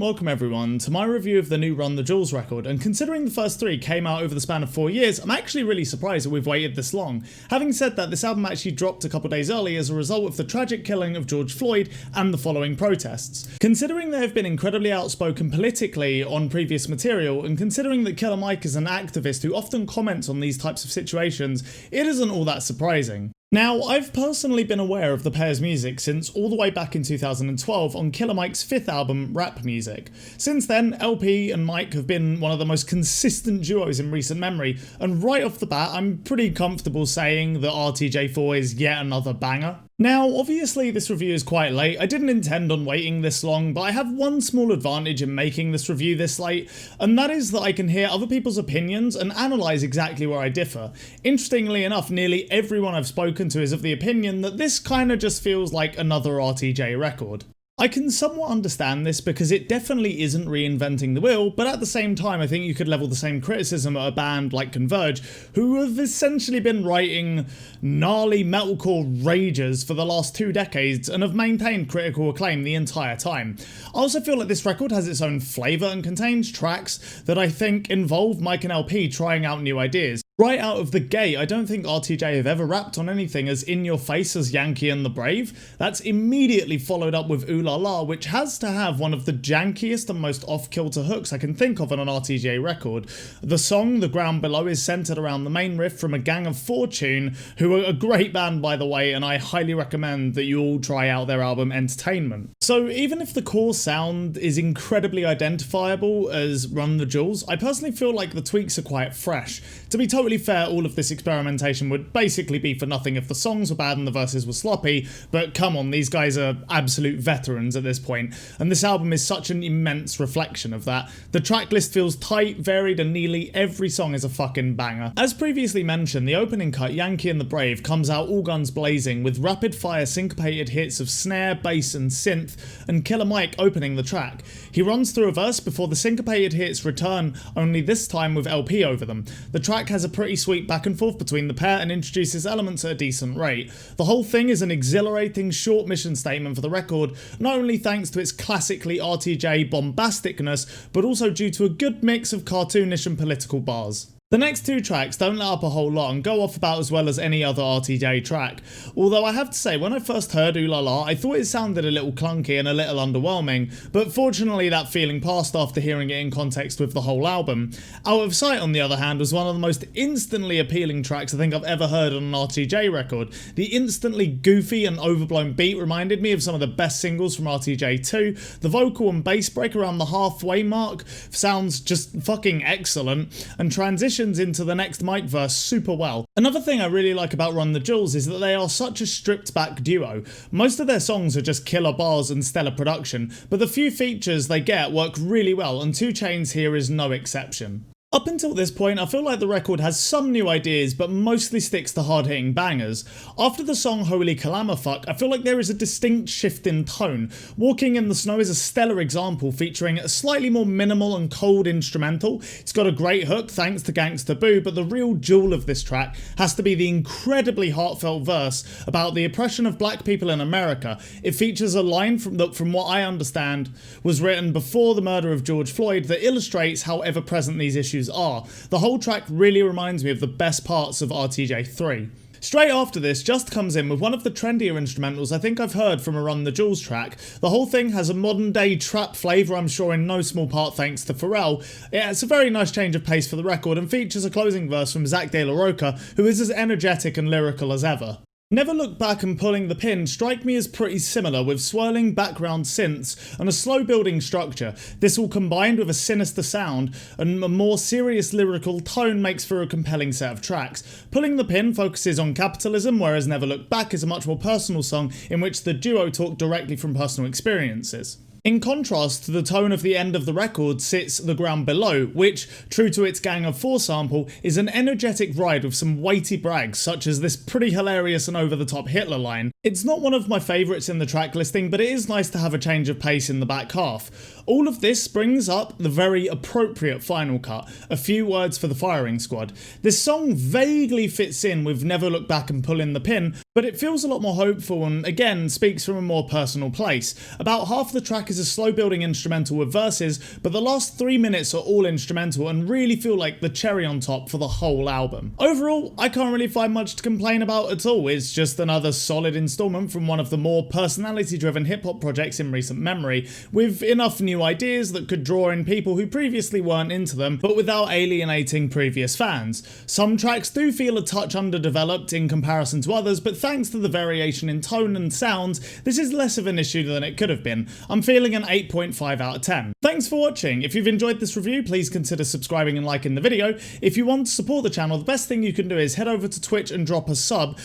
welcome everyone to my review of the new Run the Jewels record, and considering the first three came out over the span of 4 years, I'm actually really surprised that we've waited this long. Having said that, this album actually dropped a couple days early as a result of the tragic killing of George Floyd and the following protests. Considering they have been incredibly outspoken politically on previous material, and considering that Killer Mike is an activist who often comments on these types of situations, it isn't all that surprising. Now, I've personally been aware of the pair's music since all the way back in 2012 on Killer Mike's fifth album, Rap Music. Since then, LP and Mike have been one of the most consistent duos in recent memory, and right off the bat, I'm pretty comfortable saying that RTJ4 is yet another banger. Now, obviously this review is quite late. I didn't intend on waiting this long, but I have one small advantage in making this review this late, and that is that I can hear other people's opinions and analyse exactly where I differ. Interestingly enough, nearly everyone I've spoken to is of the opinion that this kinda just feels like another RTJ record. I can somewhat understand this because it definitely isn't reinventing the wheel, but at the same time I think you could level the same criticism at a band like Converge, who have essentially been writing gnarly metalcore rages for the last 2 decades and have maintained critical acclaim the entire time. I also feel like this record has its own flavour and contains tracks that I think involve Mike and LP trying out new ideas. Right out of the gate, I don't think RTJ have ever rapped on anything as in your face as Yankee and the Brave. That's immediately followed up with Ooh La La, which has to have one of the jankiest and most off-kilter hooks I can think of on an RTJ record. The song, The Ground Below, is centred around the main riff from A Gang of Four tune, who are a great band by the way, and I highly recommend that you all try out their album Entertainment. So even if the core sound is incredibly identifiable as Run the Jewels, I personally feel like the tweaks are quite fresh. To be totally fair, all of this experimentation would basically be for nothing if the songs were bad and the verses were sloppy, but come on, these guys are absolute veterans at this point, and this album is such an immense reflection of that. The tracklist feels tight, varied, and nearly every song is a fucking banger. As previously mentioned, the opening cut, Yankee and the Brave, comes out all guns blazing with rapid-fire syncopated hits of snare, bass, and synth, and Killer Mike opening the track. He runs through a verse before the syncopated hits return, only this time with LP over them. The track has a pretty sweet back and forth between the pair and introduces elements at a decent rate. The whole thing is an exhilarating short mission statement for the record, not only thanks to its classically RTJ bombasticness, but also due to a good mix of cartoonish and political bars. The next 2 tracks don't let up a whole lot and go off about as well as any other RTJ track, although I have to say when I first heard Ooh La La I thought it sounded a little clunky and a little underwhelming, but fortunately that feeling passed after hearing it in context with the whole album. Out of Sight on the other hand was one of the most instantly appealing tracks I think I've ever heard on an RTJ record. The instantly goofy and overblown beat reminded me of some of the best singles from RTJ2, the vocal and bass break around the halfway mark sounds just fucking excellent, and transitions into the next Mike verse super well. Another thing I really like about Run the Jewels is that they are such a stripped back duo. Most of their songs are just killer bars and stellar production, but the few features they get work really well, and 2 Chainz here is no exception. Up until this point, I feel like the record has some new ideas, but mostly sticks to hard-hitting bangers. After the song Holy Calamafuck, I feel like there is a distinct shift in tone. Walking in the Snow is a stellar example, featuring a slightly more minimal and cold instrumental. It's got a great hook thanks to Gangsta Boo, but the real jewel of this track has to be the incredibly heartfelt verse about the oppression of black people in America. It features a line from what I understand was written before the murder of George Floyd that illustrates how ever-present these issues are. The whole track really reminds me of the best parts of RTJ3. Straight after this, Just comes in with one of the trendier instrumentals I think I've heard from a Run the Jewels track. The whole thing has a modern day trap flavour, I'm sure in no small part thanks to Pharrell. It's a very nice change of pace for the record and features a closing verse from Zach De La Rocha, who is as energetic and lyrical as ever. Never Look Back and Pulling the Pin strike me as pretty similar, with swirling background synths and a slow building structure. This all combined with a sinister sound and a more serious lyrical tone makes for a compelling set of tracks. Pulling the Pin focuses on capitalism, whereas Never Look Back is a much more personal song in which the duo talk directly from personal experiences. In contrast to the tone of the end of the record sits The Ground Below, which, true to its Gang of Four sample, is an energetic ride with some weighty brags such as this pretty hilarious and over-the-top Hitler line. It's not one of my favourites in the track listing, but it is nice to have a change of pace in the back half. All of this brings up the very appropriate final cut, A Few Words for the Firing Squad. This song vaguely fits in with Never Look Back and Pull in the Pin, But it feels a lot more hopeful and, again, speaks from a more personal place. About half the track is a slow building instrumental with verses, but the last 3 minutes are all instrumental and really feel like the cherry on top for the whole album. Overall, I can't really find much to complain about at all. It's just another solid installment from one of the more personality-driven hip-hop projects in recent memory, with enough new ideas that could draw in people who previously weren't into them, but without alienating previous fans. Some tracks do feel a touch underdeveloped in comparison to others, but thanks to the variation in tone and sounds, this is less of an issue than it could have been. I'm feeling an 8.5 out of 10. Thanks for watching. If you've enjoyed this review, please consider subscribing and liking the video. If you want to support the channel, the best thing you can do is head over to Twitch and drop a sub,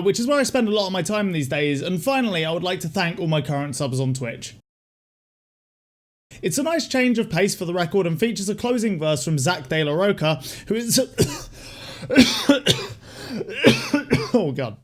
which is where I spend a lot of my time these days. And finally, I would like to thank all my current subs on Twitch. It's a nice change of pace for the record and features a closing verse from Zach De La Roca, who is... Oh god.